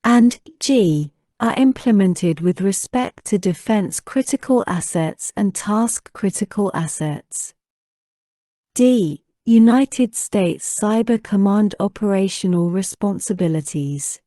and G are implemented with respect to defense critical assets and task critical assets. D. United States Cyber Command operational responsibilities.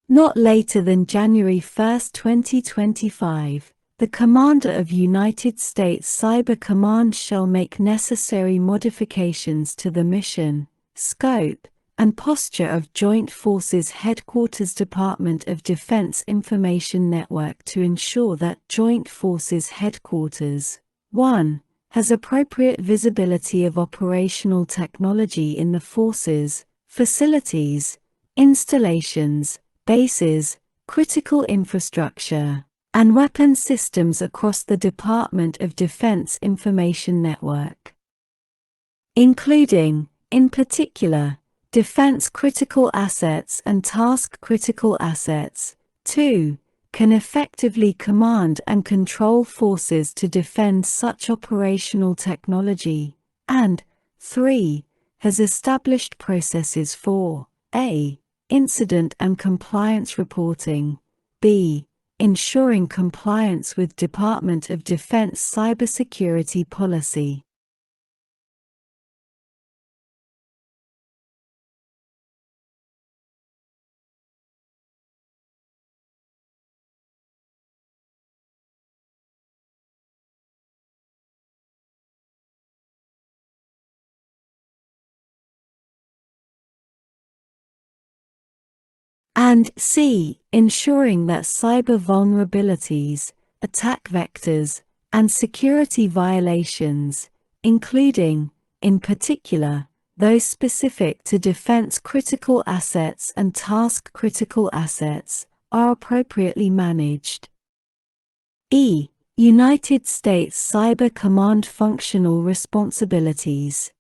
Not later than January 1, 2025, the Commander of United States Cyber Command shall make necessary modifications to the mission, scope, and posture of Joint Forces Headquarters Department of Defense Information Network to ensure that Joint Forces Headquarters 1. Has appropriate visibility of operational technology in the forces, facilities, installations, bases, critical infrastructure, and weapon systems across the Department of Defense Information Network, including, in particular, defense critical assets and task critical assets. 2. Can effectively command and control forces to defend such operational technology, and 3. Has established processes for a. Incident and compliance reporting, b. Ensuring compliance with Department of Defense cybersecurity policy. And c. Ensuring that cyber vulnerabilities, attack vectors, and security violations, including, in particular, those specific to defense critical assets and task critical assets, are appropriately managed. E. United States Cyber Command functional responsibilities.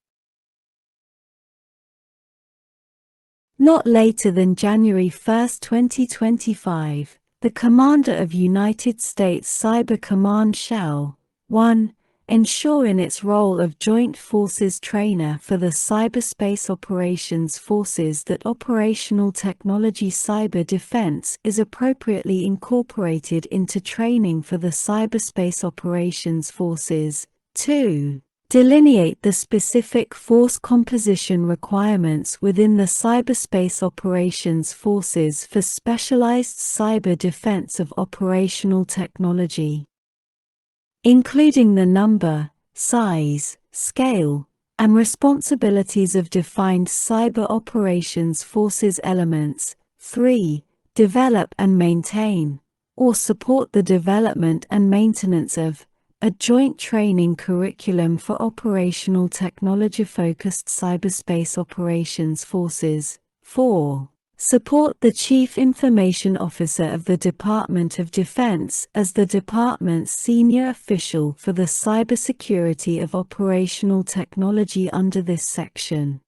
Not later than January 1, 2025, the Commander of United States Cyber Command shall 1. Ensure in its role of Joint Forces Trainer for the Cyberspace Operations Forces that operational technology cyber defense is appropriately incorporated into training for the Cyberspace Operations Forces. 2. Delineate the specific force composition requirements within the Cyberspace Operations Forces for specialized cyber defense of operational technology, including the number, size, scale, and responsibilities of defined cyber operations forces elements. 3. Develop and maintain, or support the development and maintenance of a joint training curriculum for operational technology-focused cyberspace operations forces. 4. Support the Chief Information Officer of the Department of Defense as the department's senior official for the cybersecurity of operational technology under this section.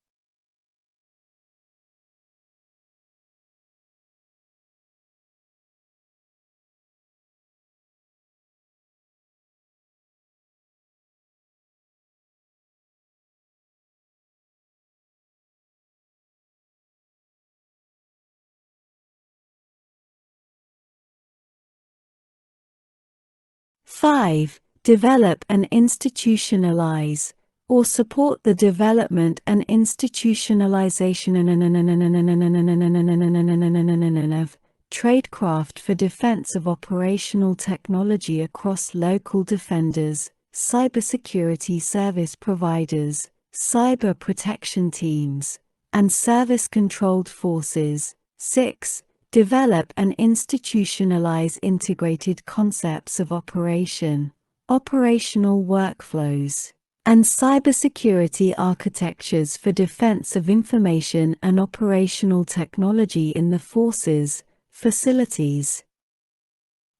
Five. Develop and institutionalize, or support the development and institutionalization of tradecraft for defense of operational technology across local defenders, cybersecurity service providers, cyber protection teams, and service-controlled forces. 6. Develop and institutionalize integrated concepts of operation, operational workflows, and cybersecurity architectures for defense of information and operational technology in the forces, facilities,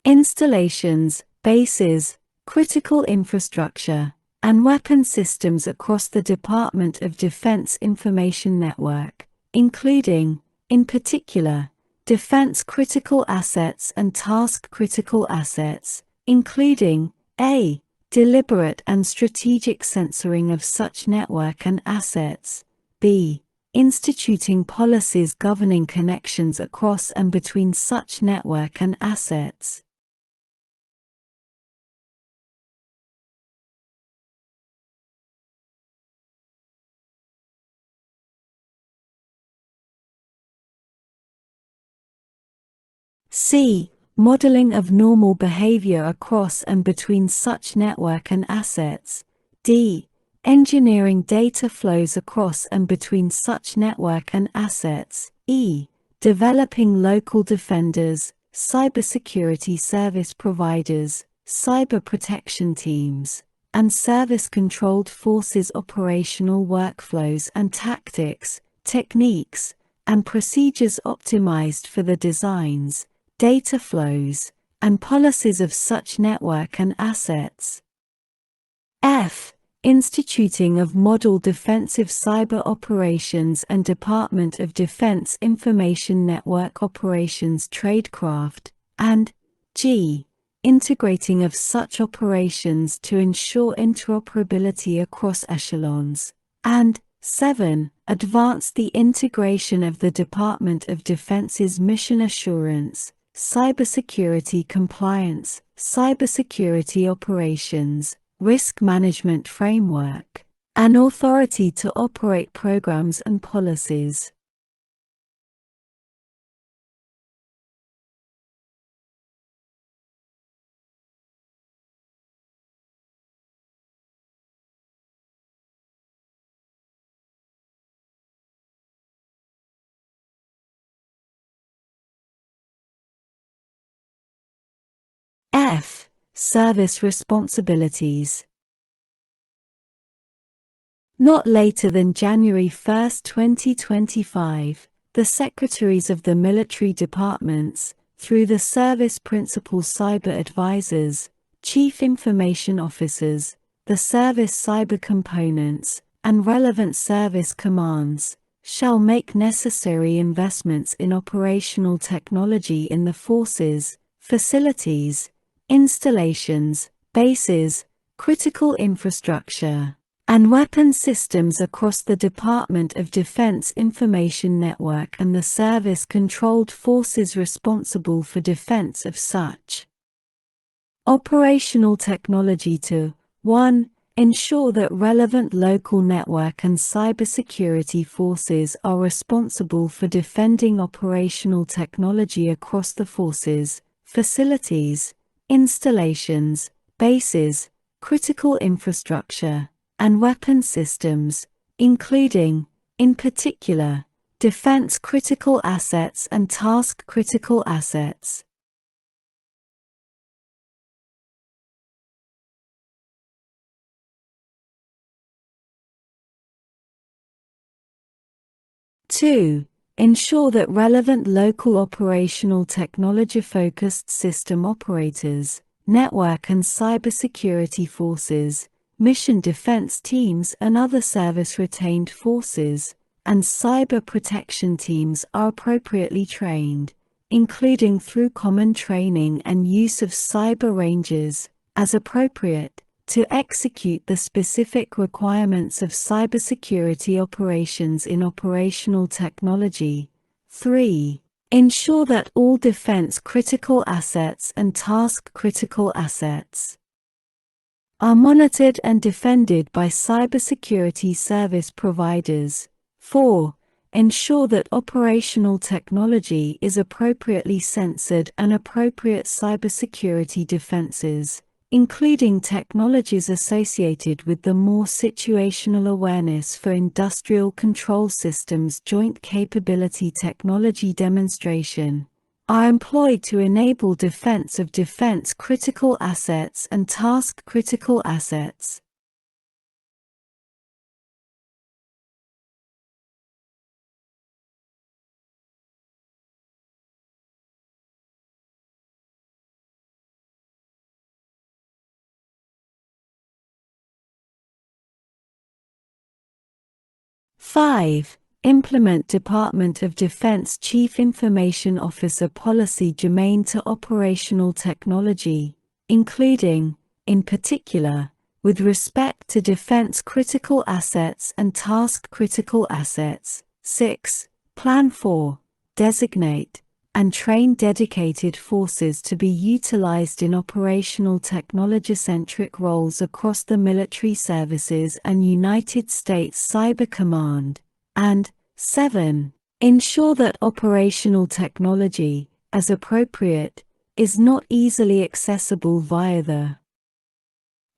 installations, bases, critical infrastructure, and weapon systems across the Department of Defense Information Network, including, in particular, defense critical assets and task critical assets, including a. Deliberate and strategic censoring of such network and assets, b. instituting policies governing connections across and between such network and assets. C. Modeling of normal behavior across and between such network and assets. D. Engineering data flows across and between such network and assets. E. Developing local defenders, cybersecurity service providers, cyber protection teams, and service-controlled forces operational workflows and tactics, techniques, and procedures optimized for the designs, data flows, and policies of such network and assets. F. Instituting of model defensive cyber operations and Department of Defense Information Network Operations Tradecraft, and G. Integrating of such operations to ensure interoperability across echelons, and 7. Advance the integration of the Department of Defense's mission assurance, cybersecurity compliance, cybersecurity operations, risk management framework, and authority to operate programs and policies. F. Service responsibilities. Not later than January 1, 2025, the Secretaries of the Military Departments, through the Service Principal Cyber Advisors, Chief Information Officers, the Service Cyber Components, and relevant service commands, shall make necessary investments in operational technology in the forces, facilities, installations, bases, critical infrastructure, and weapon systems across the Department of Defense Information Network and the service-controlled forces responsible for defense of such operational technology to 1. Ensure that relevant local network and cybersecurity forces are responsible for defending operational technology across the forces, facilities, installations, bases, critical infrastructure, and weapon systems, including, in particular, defense critical assets and task critical assets. Two. Ensure that relevant local operational technology-focused system operators, network and cybersecurity forces, mission defense teams and other service-retained forces, and cyber protection teams are appropriately trained, including through common training and use of cyber ranges, as appropriate, to execute the specific requirements of cybersecurity operations in operational technology. 3. Ensure that all defense critical assets and task critical assets are monitored and defended by cybersecurity service providers. 4. Ensure that operational technology is appropriately censored and appropriate cybersecurity defenses, including technologies associated with the more situational awareness for industrial control systems joint capability technology demonstration, are employed to enable defense of defense critical assets and task critical assets. Five. Implement Department of Defense Chief Information Officer policy germane to operational technology, including, in particular, with respect to defense critical assets and task critical assets, 6. Plan for, designate, and train dedicated forces to be utilized in operational technology-centric roles across the military services and United States Cyber Command. And 7. Ensure that operational technology, as appropriate, is not easily accessible via the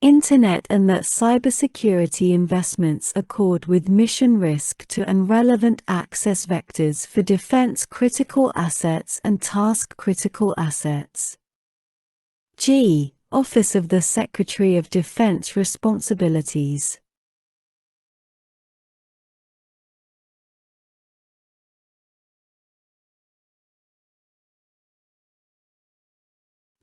Internet and that cybersecurity investments accord with mission risk to and relevant access vectors for defense critical assets and task critical assets. G. Office of the Secretary of Defense Responsibilities.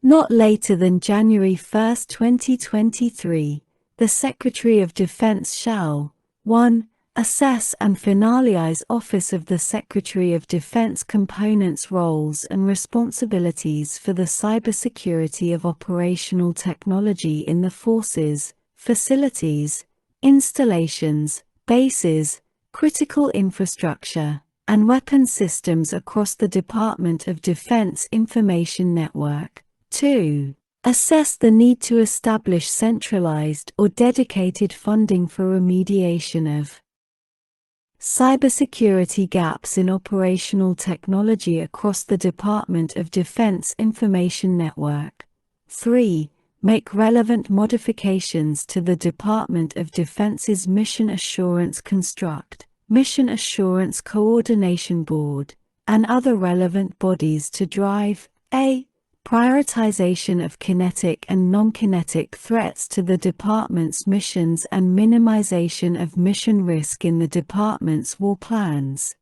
Not later than January 1, 2023, the Secretary of Defense shall 1. Assess and finalize Office of the Secretary of Defense components roles and responsibilities for the cybersecurity of operational technology in the forces, facilities, installations, bases, critical infrastructure, and weapon systems across the Department of Defense Information Network. 2. Assess the need to establish centralized or dedicated funding for remediation of cybersecurity gaps in operational technology across the Department of Defense Information Network. 3. Make relevant modifications to the Department of Defense's Mission Assurance Construct, Mission Assurance Coordination Board, and other relevant bodies to drive a. Prioritization of kinetic and non-kinetic threats to the Department's missions and minimization of mission risk in the Department's war plans.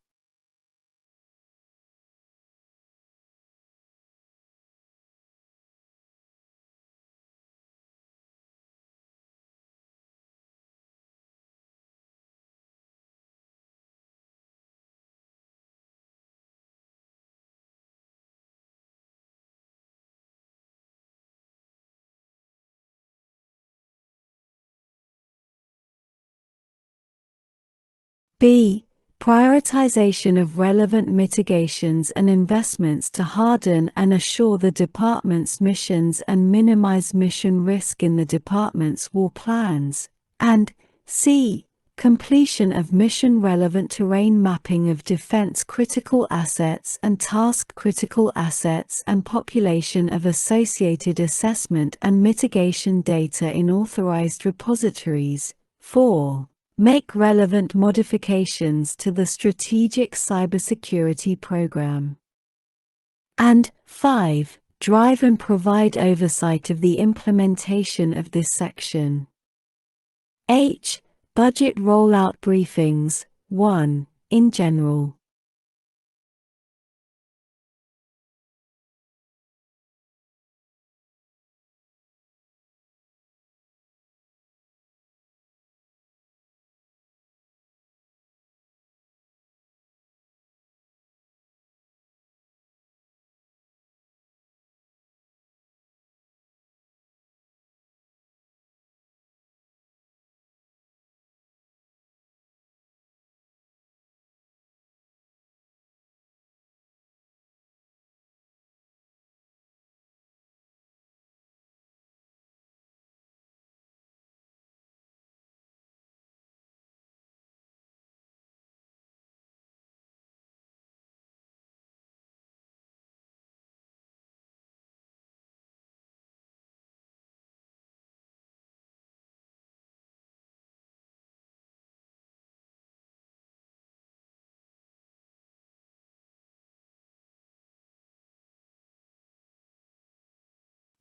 B. Prioritization of relevant mitigations and investments to harden and assure the Department's missions and minimize mission risk in the Department's war plans. And C. Completion of mission-relevant terrain mapping of defense critical assets and task critical assets and population of associated assessment and mitigation data in authorized repositories. 4. Make relevant modifications to the Strategic Cybersecurity Program. And 5. Drive and provide oversight of the implementation of this section. H. Budget Rollout Briefings. 1. In general.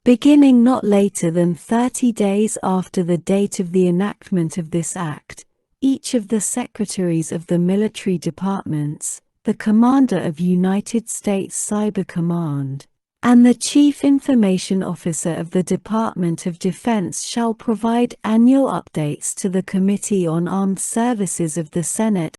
Beginning not later than 30 days after the date of the enactment of this Act, each of the Secretaries of the military departments, the Commander of United States Cyber Command, and the Chief Information Officer of the Department of Defense shall provide annual updates to the Committee on Armed Services of the Senate